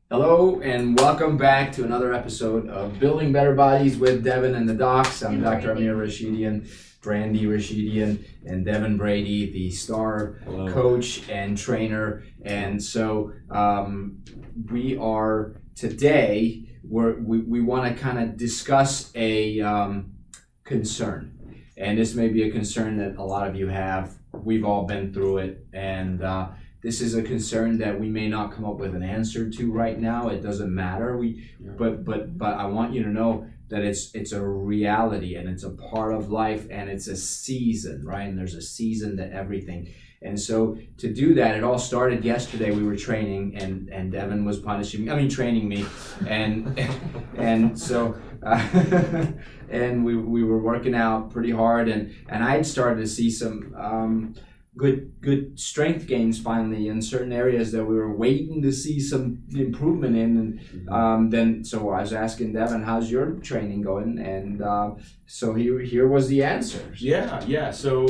Hello and welcome back to another episode of Building Better Bodies with Deven and the Docs. I'm Dr. Amir Rashidian, Brandy Rashidian, and Deven Brady, the star coach and trainer. And so we are today, we want to kind of discuss a concern. And this may be a concern that a lot of you have. We've all been through it. And this is a concern that we may not come up with an answer to right now. It doesn't matter. But I want you to know that it's a reality and it's a part of life and it's a season, right? And there's a season to everything. And so to do that, it all started yesterday. We were training and Deven was training me. And so and we were working out pretty hard and I had started to see some good strength gains finally in certain areas that we were waiting to see some improvement in. And then so I was asking Deven, how's your training going? And so here was the answer. Yeah. So,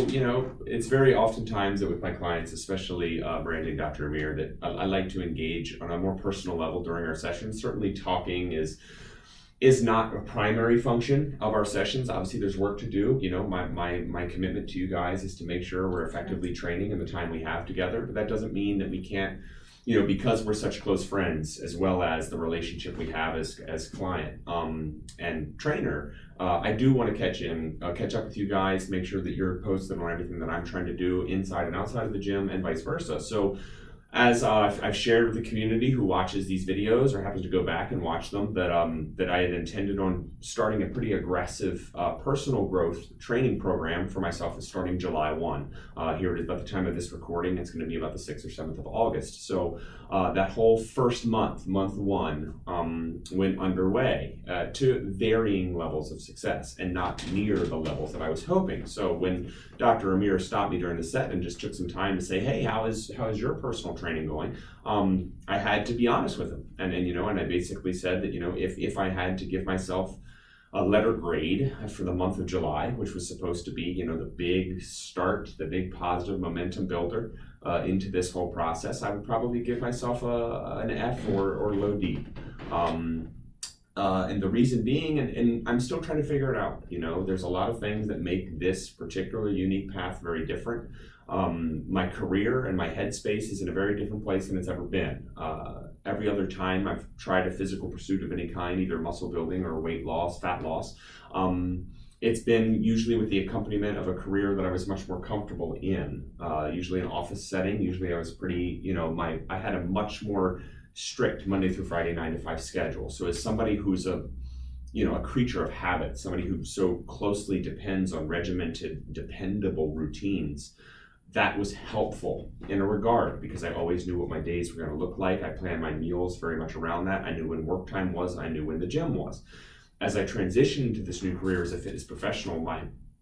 it's very oftentimes that with my clients, especially Brandy and Dr. Amir, that I like to engage on a more personal level during our sessions. Certainly talking is not a primary function of our sessions. Obviously there's work to do. My commitment to you guys is to make sure we're effectively training in the time we have together, but that doesn't mean that we can't, because we're such close friends, as well as the relationship we have as client and trainer, I do want to catch up with you guys, make sure that you're posted on everything that I'm trying to do inside and outside of the gym and vice versa. So as I've shared with the community who watches these videos or happens to go back and watch them, that I had intended on starting a pretty aggressive personal growth training program for myself starting July 1. Here it is, about the time of this recording, it's going to be about the 6th or 7th of August. So that whole first month one, went underway to varying levels of success and not near the levels that I was hoping. So when Dr. Amir stopped me during the set and just took some time to say, hey, how is your personal training going? I had to be honest with him. And I basically said that, if I had to give myself a letter grade for the month of July, which was supposed to be, the big start, the big positive momentum builder into this whole process, I would probably give myself an F or low D. And the reason being, and I'm still trying to figure it out, there's a lot of things that make this particular unique path very different. My career and my headspace is in a very different place than it's ever been. Every other time I've tried a physical pursuit of any kind, either muscle building or weight loss, fat loss, it's been usually with the accompaniment of a career that I was much more comfortable in, usually an office setting. Usually I was pretty, I had a much more strict Monday through Friday 9 to 5 schedule. So as somebody who's a creature of habit, somebody who so closely depends on regimented, dependable routines, that was helpful in a regard because I always knew what my days were going to look like. I planned my meals very much around that. I knew when work time was. I knew when the gym was. As I transitioned into this new career as a fitness professional,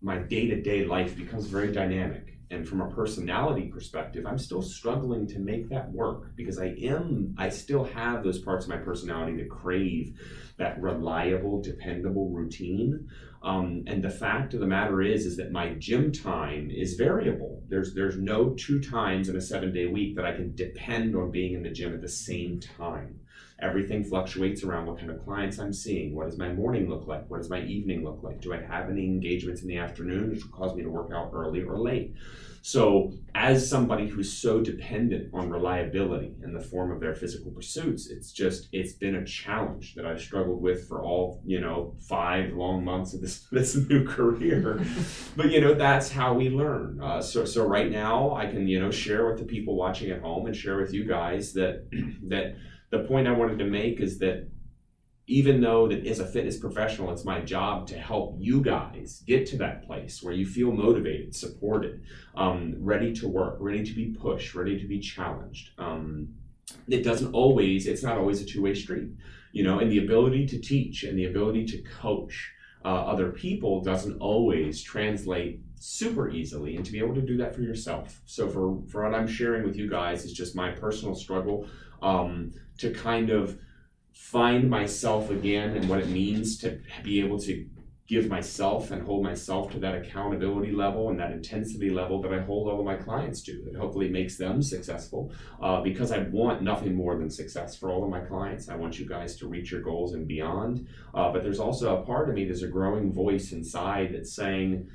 my day-to-day life becomes very dynamic. And from a personality perspective, I'm still struggling to make that work because I still have those parts of my personality that crave that reliable, dependable routine. And the fact of the matter is that my gym time is variable. There's no 2 times in a 7-day week that I can depend on being in the gym at the same time. Everything fluctuates around what kind of clients I'm seeing. What does my morning look like? What does my evening look like? Do I have any engagements in the afternoon which will cause me to work out early or late? So as somebody who's so dependent on reliability in the form of their physical pursuits, it's been a challenge that I've struggled with for all, 5 long months of this new career. But, that's how we learn. So right now I can, share with the people watching at home and share with you guys that the point I wanted to make is that even though that as a fitness professional, it's my job to help you guys get to that place where you feel motivated, supported, ready to work, ready to be pushed, ready to be challenged. It's not always a two-way street, and the ability to teach and the ability to coach other people doesn't always translate super easily, and to be able to do that for yourself. So for what I'm sharing with you guys is just my personal struggle to kind of find myself again and what it means to be able to give myself and hold myself to that accountability level and that intensity level that I hold all of my clients to. It hopefully makes them successful, because I want nothing more than success for all of my clients. I want you guys to reach your goals and beyond. But there's also a part of me, there's a growing voice inside that's saying,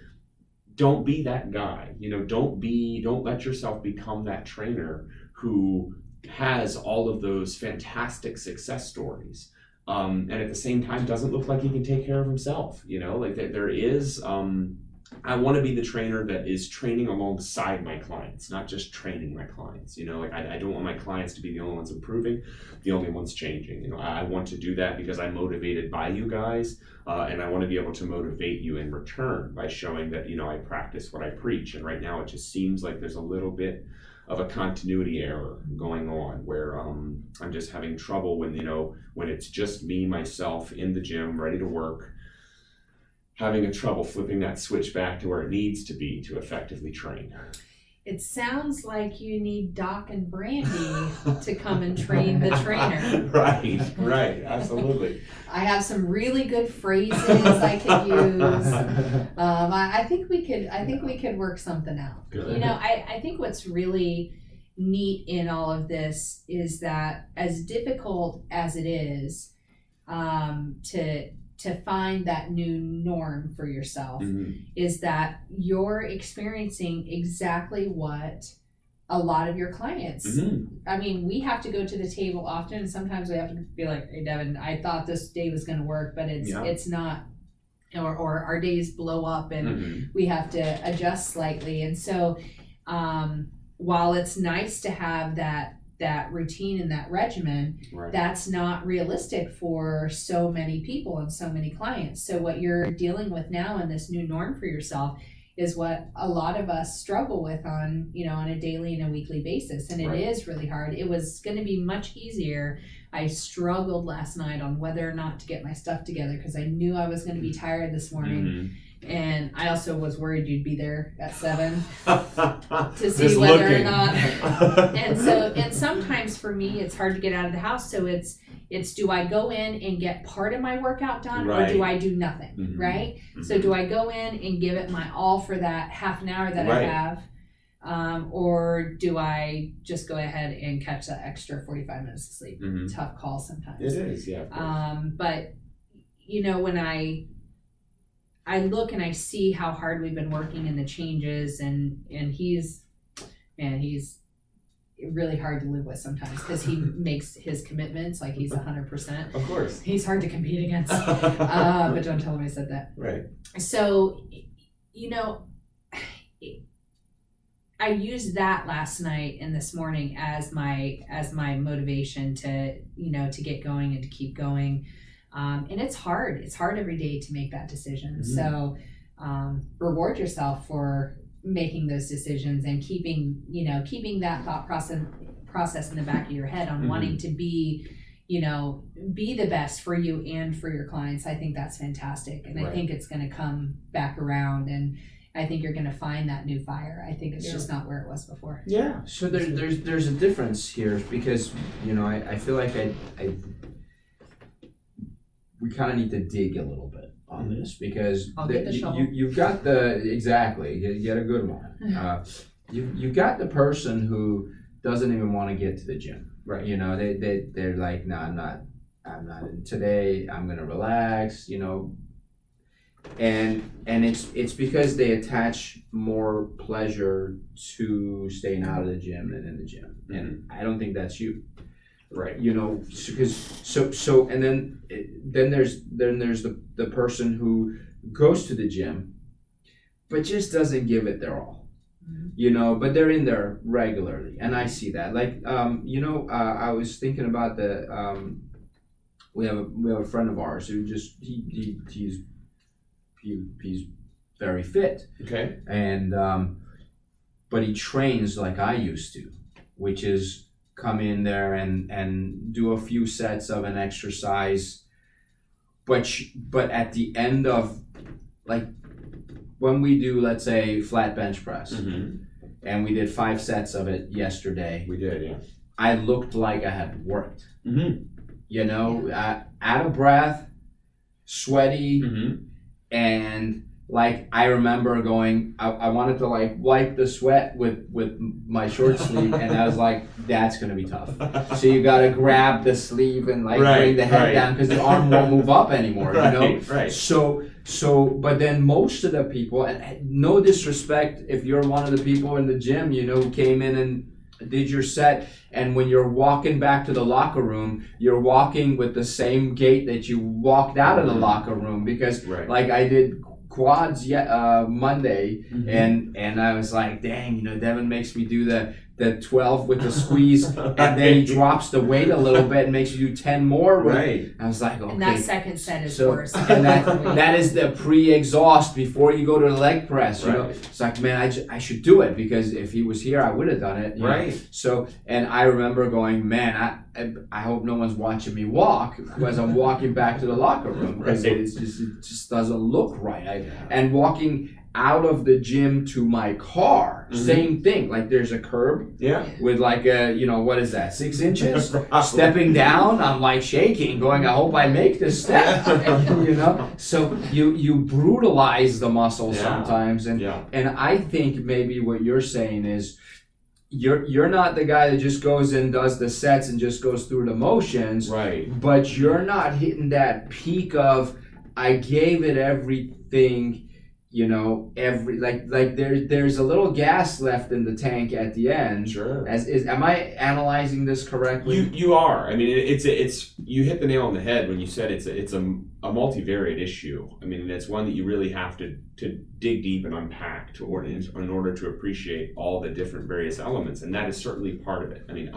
don't be that guy. Don't let yourself become that trainer who has all of those fantastic success stories. And at the same time doesn't look like he can take care of himself. Like there is, I want to be the trainer that is training alongside my clients, not just training my clients. Like I don't want my clients to be the only ones improving, the only ones changing. I want to do that because I'm motivated by you guys, and I want to be able to motivate you in return by showing that, I practice what I preach. And right now it just seems like there's a little bit of a continuity error going on where I'm just having trouble when it's just me, myself in the gym, ready to work, having a trouble flipping that switch back to where it needs to be to effectively train. It sounds like you need Doc and Brandy to come and train the trainer. Right, absolutely. I have some really good phrases I could use. I think we could work something out. Good. I think what's really neat in all of this is that as difficult as it is, to find that new norm for yourself, is that you're experiencing exactly what a lot of your clients. I mean, we have to go to the table often, and sometimes we have to be like, hey, Deven, I thought this day was going to work, but it's not, or our days blow up and we have to adjust slightly. And so while it's nice to have that routine and that regimen, that's not realistic for so many people and so many clients. So what you're dealing with now in this new norm for yourself is what a lot of us struggle with on a daily and a weekly basis. And it is really hard. It was going to be much easier. I struggled last night on whether or not to get my stuff together because I knew I was going to be tired this morning. And I also was worried you'd be there at 7 to see whether or not. And sometimes for me, it's hard to get out of the house. So it's do I go in and get part of my workout done, or do I do nothing, right? So do I go in and give it my all for that half an hour that I have, or do I just go ahead and catch that extra 45 minutes of sleep? Tough call sometimes. It is, yeah. Of course. But when I look and I see how hard we've been working in the changes, and he's really hard to live with sometimes because he makes his commitments like he's 100%. Of course. He's hard to compete against, but don't tell him I said that. Right. So, I used that last night and this morning as my motivation to get going and to keep going. And it's hard. It's hard every day to make that decision. So reward yourself for making those decisions and keeping that thought process in the back of your head on wanting to be the best for you and for your clients. I think that's fantastic. And I think it's going to come back around, and I think you're going to find that new fire. I think it's just not where it was before. Yeah. So there's a difference here because, I feel like we kind of need to dig a little bit on this because you've got you get a good one. You've got the person who doesn't even want to get to the gym. Right. They're like, no, I'm not in today. I'm going to relax, and it's because they attach more pleasure to staying out of the gym than in the gym. And I don't think that's you. Right, because and then there's the person who goes to the gym, but just doesn't give it their all, but they're in there regularly, and I see that. Like, I was thinking about we have a friend of ours who just he's very fit, and but he trains like I used to, which is come in there and do a few sets of an exercise, but at the end of, like, when we do, let's say, flat bench press, and we did 5 sets of it yesterday. We did, yeah. I looked like I had worked, out of breath, sweaty, and like I remember going, I wanted to like wipe the sweat with my short sleeve, and I was like, that's gonna be tough. So you gotta grab the sleeve and like bring the head down because the arm won't move up anymore, you know? Right. So, but then most of the people, and no disrespect if you're one of the people in the gym, you know, who came in and did your set, and when you're walking back to the locker room, you're walking with the same gait that you walked out of the locker room because like I did quads Monday, and I was like, dang, you know, Deven makes me do the 12 with the squeeze, and then he drops the weight a little bit and makes you do 10 more. I was like, okay. And that second set is worse. And that is the pre-exhaust before you go to the leg press. You know, it's like, man, I should do it because if he was here, I would have done it. You know? So, and I remember going, man, I hope no one's watching me walk as I'm walking back to the locker room because it just doesn't look right. And walking out of the gym to my car, same thing. Like there's a curb with like a, you know, what is that, 6 inches? Stepping down, I'm like shaking, going, I hope I make this step. You know? So you brutalize the muscle sometimes. And I think maybe what you're saying is you're not the guy that just goes and does the sets and just goes through the motions. But you're not hitting that peak of I gave it everything. You know, there's a little gas left in the tank at the end. Am I analyzing this correctly? You are. I mean, it's you hit the nail on the head when you said it's a multivariate issue. I mean, it's one that you really have to dig deep and unpack in order to appreciate all the different various elements, and that is certainly part of it. I mean,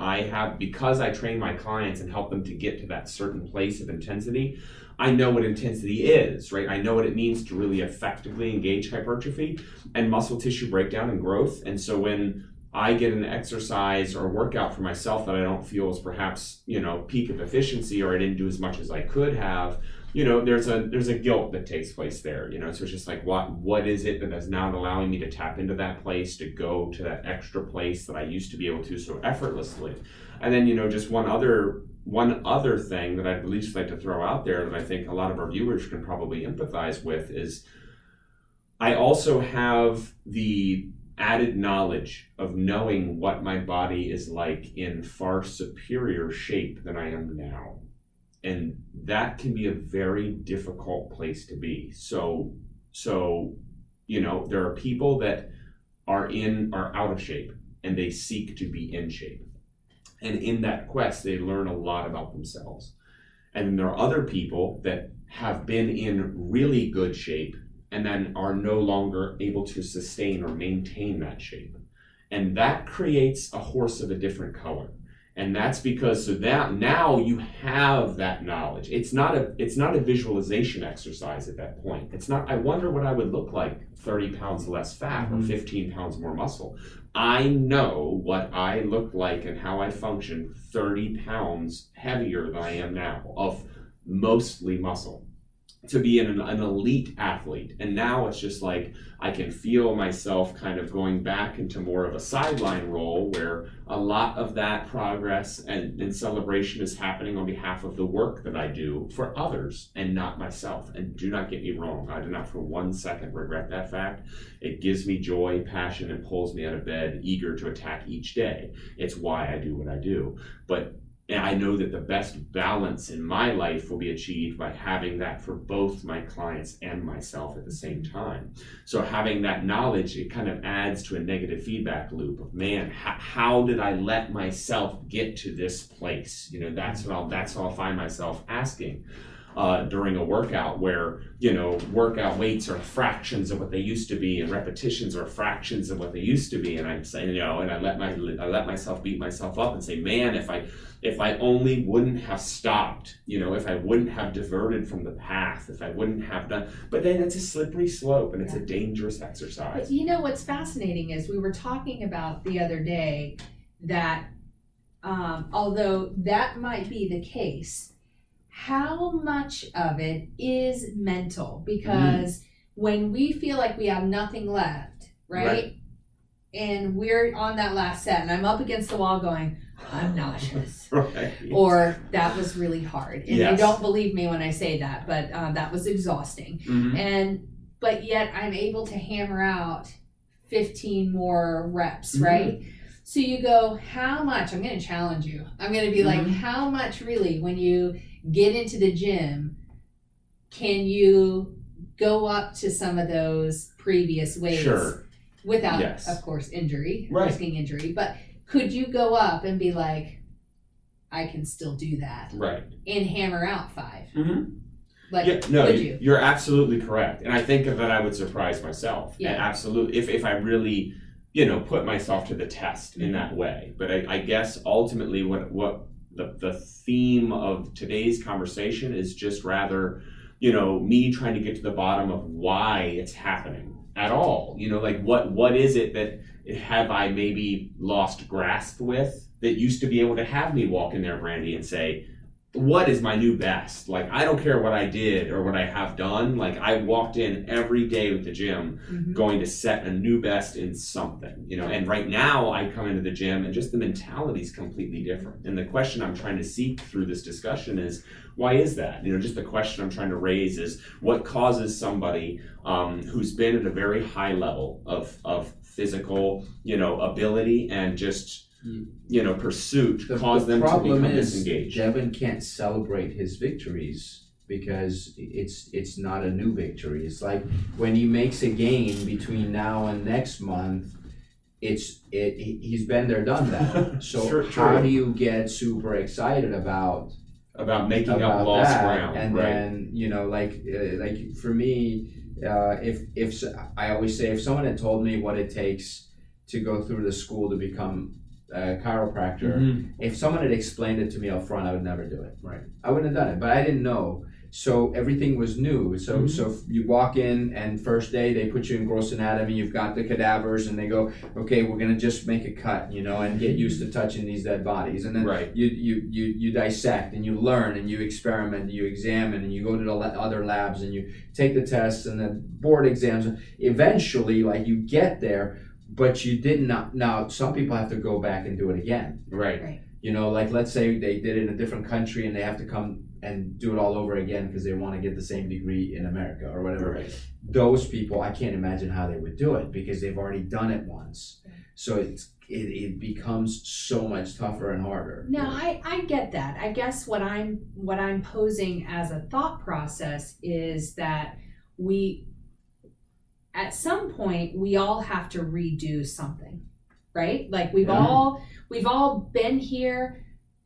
because I train my clients and help them to get to that certain place of intensity. I know what intensity is, right? I know what it means to really effectively engage hypertrophy and muscle tissue breakdown and growth. And so when I get an exercise or workout for myself that I don't feel is perhaps, you know, peak of efficiency, or I didn't do as much as I could have, you know, there's a guilt that takes place there, you know. So it's just like, what is it that is now allowing me to tap into that place, to go to that extra place that I used to be able to so effortlessly. And then, you know, just one other thing that I'd at least like to throw out there that I think a lot of our viewers can probably empathize with is I also have the added knowledge of knowing what my body is like in far superior shape than I am now. And that can be a very difficult place to be. So, you know, there are people that are out of shape and they seek to be in shape. And in that quest, they learn a lot about themselves. And there are other people that have been in really good shape and then are no longer able to sustain or maintain that shape. And that creates a horse of a different color. And that's because now you have that knowledge. It's not a visualization exercise at that point. It's not, I wonder what I would look like 30 pounds less fat or 15 pounds more muscle. I know what I look like and how I function 30 pounds heavier than I am now, of mostly muscle, to be an elite athlete. And now it's just like I can feel myself kind of going back into more of a sideline role where a lot of that progress and celebration is happening on behalf of the work that I do for others and not myself. And do not get me wrong, I do not for 1 second regret that fact. It gives me joy, passion, and pulls me out of bed, eager to attack each day. It's why I do what I do. But I know that the best balance in my life will be achieved by having that for both my clients and myself at the same time. So having that knowledge, it kind of adds to a negative feedback loop of, man, how did I let myself get to this place? You know, that's what I'll find myself asking during a workout, where, you know, workout weights are fractions of what they used to be and repetitions are fractions of what they used to be. And I'm saying, you know, and I let myself beat myself up and say, man, if I only wouldn't have stopped, you know, if I wouldn't have diverted from the path, if I wouldn't have done, but then it's a slippery slope and it's a dangerous exercise. But you know, what's fascinating is we were talking about the other day that although that might be the case, how much of it is mental? Because when we feel like we have nothing left, right? and we're on that last set and I'm up against the wall going, I'm nauseous. Right. Or that was really hard. And Yes. you don't believe me when I say that, but that was exhausting. Mm-hmm. But yet I'm able to hammer out 15 more reps, right? So you go, how much? I'm going to challenge you. I'm going to be like, how much really, when you get into the gym, can you go up to some of those previous weights? Sure. Without, Yes. of course, injury, Right. risking injury. But could you go up and be like, I can still do that Right. and hammer out 5? Mm-hmm. Like, Yeah, no, would you? you're absolutely correct, and I think that I would surprise myself. Yeah. And absolutely, if I really, put myself to the test in that way. But I guess ultimately, what the theme of today's conversation is just rather, me trying to get to the bottom of why it's happening at all. Like what is it that have I maybe lost grasp with that used to be able to have me walk in there, Brandy, and say, what is my new best? Like, I don't care what I did or what I have done. Like, I walked in every day with the gym going to set a new best in something, and right now I come into the gym and just the mentality is completely different. And the question I'm trying to seek through this discussion is, why is that? Just the question I'm trying to raise is, what causes somebody who's been at a very high level of physical, ability and just pursuit cause them to become disengaged? Deven can't celebrate his victories because it's not a new victory. It's like when he makes a gain between now and next month, he's been there, done that. So Sure. how do you get super excited about making up lost that? ground? And right. then like for me, if I always say, if someone had told me what it takes to go through the school to become a chiropractor, if someone had explained it to me up front, I would never do it. Right. I wouldn't have done it, but I didn't know. So everything was new. So you walk in and first day they put you in gross anatomy, you've got the cadavers and they go, okay, we're gonna just make a cut, and get used to touching these dead bodies. And then you dissect and you learn and you experiment, and you examine and you go to the other labs and you take the tests and then board exams. Eventually, like, you get there, but you did not. Now, some people have to go back and do it again. Right. Like, let's say they did it in a different country and they have to come and do it all over again because they want to get the same degree in America or whatever. Right. Those people, I can't imagine how they would do it because they've already done it once. So it becomes so much tougher and harder. No, I get that. I guess what I'm posing as a thought process is that at some point we all have to redo something, right? Like we've all been here,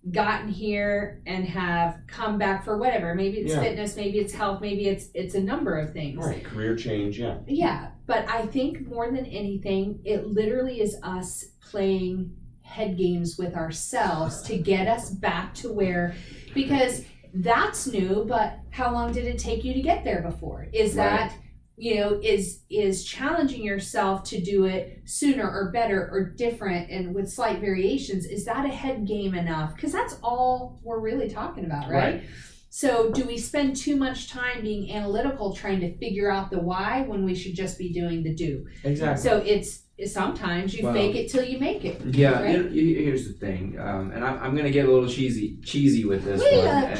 gotten here, and have come back for whatever. Maybe it's fitness, maybe it's health, maybe it's a number of things. Right, career change, yeah. Yeah, but I think more than anything, it literally is us playing head games with ourselves to get us back to where, because that's new, but how long did it take you to get there before? Is that, is challenging yourself to do it sooner or better or different and with slight variations, is that a head game enough? Because that's all we're really talking about, right? So do we spend too much time being analytical trying to figure out the why when we should just be doing the do? Exactly. So it's sometimes you fake it till you make it. Yeah, right? Here's the thing, and I'm gonna get a little cheesy with this We one, love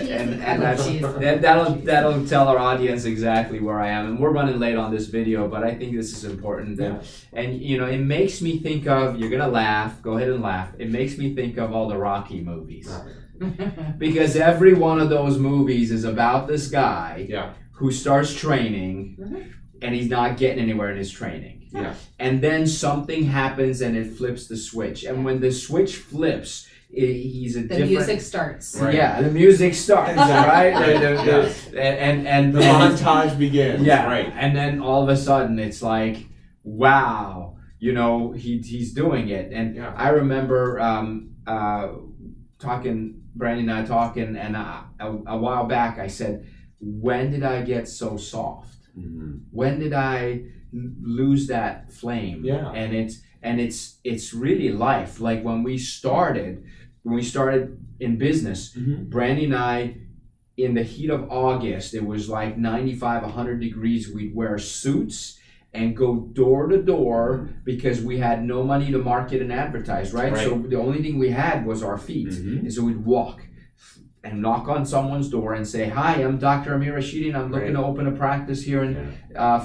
cheese. and that'll tell our audience exactly where I am. And we're running late on this video, but I think this is important. Yeah. And it makes me think of, you're gonna laugh. Go ahead and laugh. It makes me think of all the Rocky movies. Because every one of those movies is about this guy who starts training and he's not getting anywhere in his training. Yeah. And then something happens and it flips the switch. And when the switch flips, he's a different... The music starts. Right. Yeah, the music starts, right? And the montage begins. Yeah, right. And then all of a sudden it's like, wow, he's doing it. And I remember Brandy and I talking, and a while back I said, when did I get so soft? When did I lose that flame? Yeah. And it's really life. Like when we started in business, Brandy and I, in the heat of August, it was like 95, 100 degrees. We'd wear suits and go door to door because we had no money to market and advertise, right? So the only thing we had was our feet. And so we'd walk and knock on someone's door and say, "Hi, I'm Dr. Amir Rashidi, and I'm looking to open a practice here in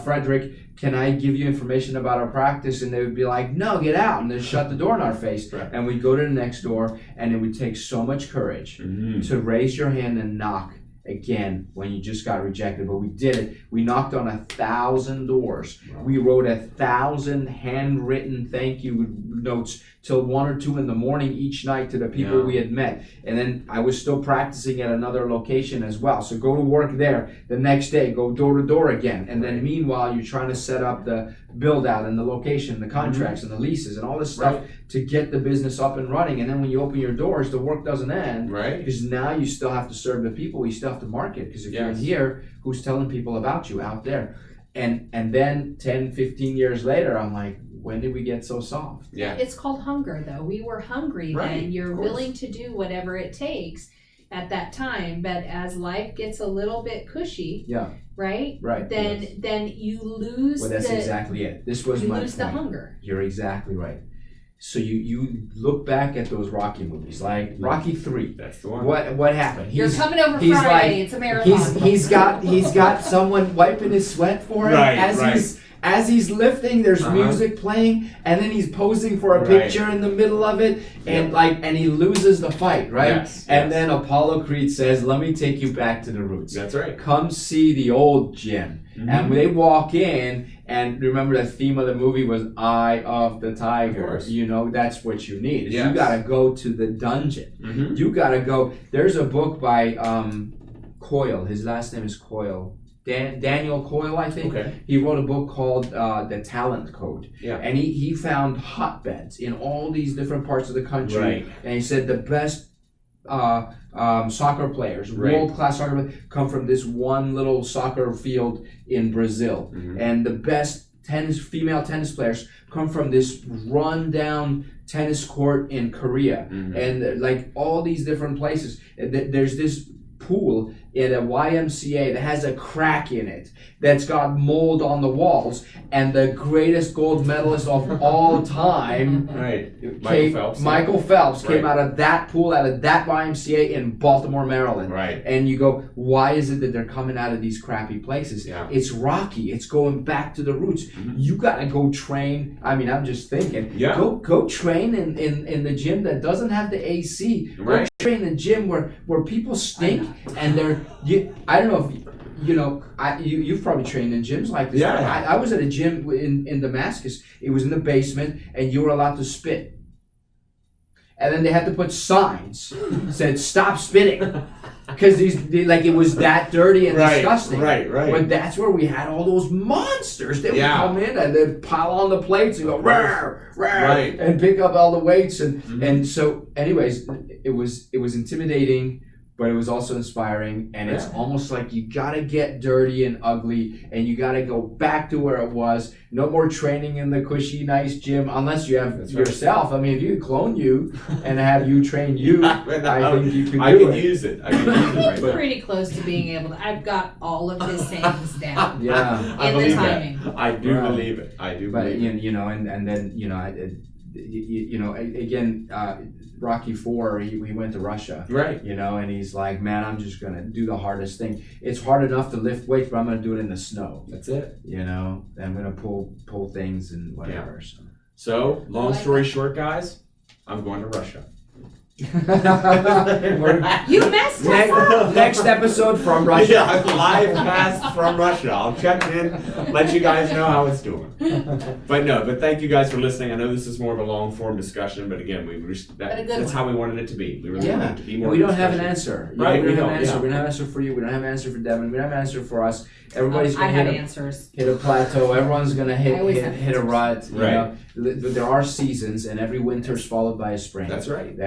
Frederick. Can I give you information about our practice?" And they would be like, "No, get out," and then shut the door in our face. And we'd go to the next door, and it would take so much courage to raise your hand and knock again when you just got rejected. But we did it. We knocked on 1,000 doors. We wrote 1,000 handwritten thank you notes till 1 or 2 in the morning each night to the people we had met. And then I was still practicing at another location as well. So go to work there. The next day, go door to door again. And then meanwhile, you're trying to set up the build out and the location, the contracts and the leases and all this stuff to get the business up and running. And then when you open your doors, the work doesn't end. Because now you still have to serve the people. You still have to market. Because if you're in here, who's telling people about you out there? And then 10, 15 years later, I'm like, when did we get so soft? It's called hunger, though. We were hungry then. You're willing to do whatever it takes at that time. But as life gets a little bit cushy, right? Then you lose. Well, that's exactly it. This was my lose point. The hunger. You're exactly right. So you look back at those Rocky movies, like Rocky 3. That's the one. What happened? You're coming over Friday. It's a marathon. He's got someone wiping his sweat for him as he's lifting. There's music playing, and then he's posing for a picture in the middle of it, and and he loses the fight, right? Then Apollo Creed says, "Let me take you back to the roots. That's right. Come see the old gym." And when they walk in, and remember the theme of the movie was Eye of the Tiger. You know, that's what you need. You got to go to the dungeon. You got to go. There's a book by Coyle. His last name is Coyle. Daniel Coyle, I think. He wrote a book called The Talent Code. And he found hotbeds in all these different parts of the country. And he said the best soccer players, world-class soccer players, come from this one little soccer field in Brazil. And the best female tennis players come from this run-down tennis court in Korea. And like all these different places. There's this pool in a YMCA that has a crack in it that's got mold on the walls, and the greatest gold medalist of all time, Michael Phelps came out of that pool, out of that YMCA in Baltimore, Maryland. And you go, why is it that they're coming out of these crappy places? It's Rocky. It's going back to the roots. You gotta go train. I mean, I'm just thinking, go train in the gym that doesn't have the AC. Go train in the gym where people stink and I don't know if you know, you've probably trained in gyms like this. I was at a gym in Damascus. It was in the basement, and you were allowed to spit. And then they had to put signs that said "Stop spitting," because it was that dirty and disgusting. But that's where we had all those monsters that would come in and they'd pile on the plates and go rawr, rawr, and pick up all the weights and so. Anyways, it was intimidating. But it was also inspiring, and it's almost like you gotta get dirty and ugly, and you gotta go back to where it was. No more training in the cushy, nice gym, unless you have yourself. I mean, if you clone you and have you train you, I think you can do it. I can use it. I'm pretty close to being able to. I've got all of his things down. In the timing. I do believe it. I do believe it. You know, and then again. Rocky 4, he went to Russia, you know, and he's like, man, I'm just gonna do the hardest thing. It's hard enough to lift weights, but I'm gonna do it in the snow. That's it. You know, I'm gonna pull things and whatever. So long story short, guys, I'm going to Russia. You messed us up. Next episode from Russia. Live cast from Russia. I'll check in, let you guys know how it's doing. But thank you guys for listening. I know this is more of a long form discussion, but again, that's how we wanted it to be. We really wanted it to be more. We don't have an answer. We don't have an answer. We don't have an answer for you. We don't have an answer for Deven. We don't have an answer for us. Everybody's gonna hit a plateau. Everyone's gonna hit a rut. You know? There are seasons, and every winter is followed by a spring. That's right.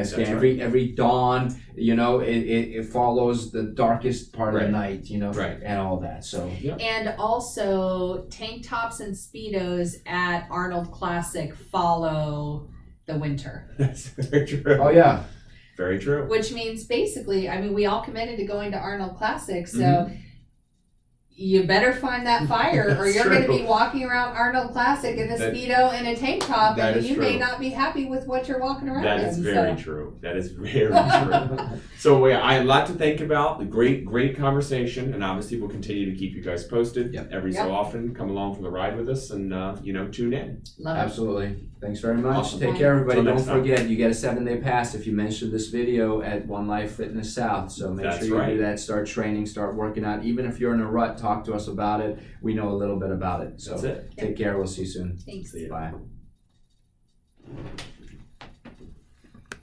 Every dawn, you know, it follows the darkest part of the night, you know, and all that. So and also tank tops and speedos at Arnold Classic follow the winter. That's very true. Oh yeah, very true. Which means basically, I mean, we all committed to going to Arnold Classic, so. you better find that fire, or That's you're going to true. be walking around Arnold Classic in a That- Speedo and a tank top, that and is you may true. not be happy with what you're walking around That in. is very so. true. That is very true. So I had a lot to think about. The great conversation, and obviously we'll continue to keep you guys posted every so often. Come along for the ride with us, and tune in. Love it. Absolutely. Thanks very much. Awesome. Take care, everybody. Till Don't next time. forget, you get a 7-day pass if you mention this video at One Life Fitness South. So make That's sure you right. do that. Start training. Start working out. Even if you're in a rut, talk to us about it. We know a little bit about it. So That's it. take care. We'll see you soon. Thanks. Bye.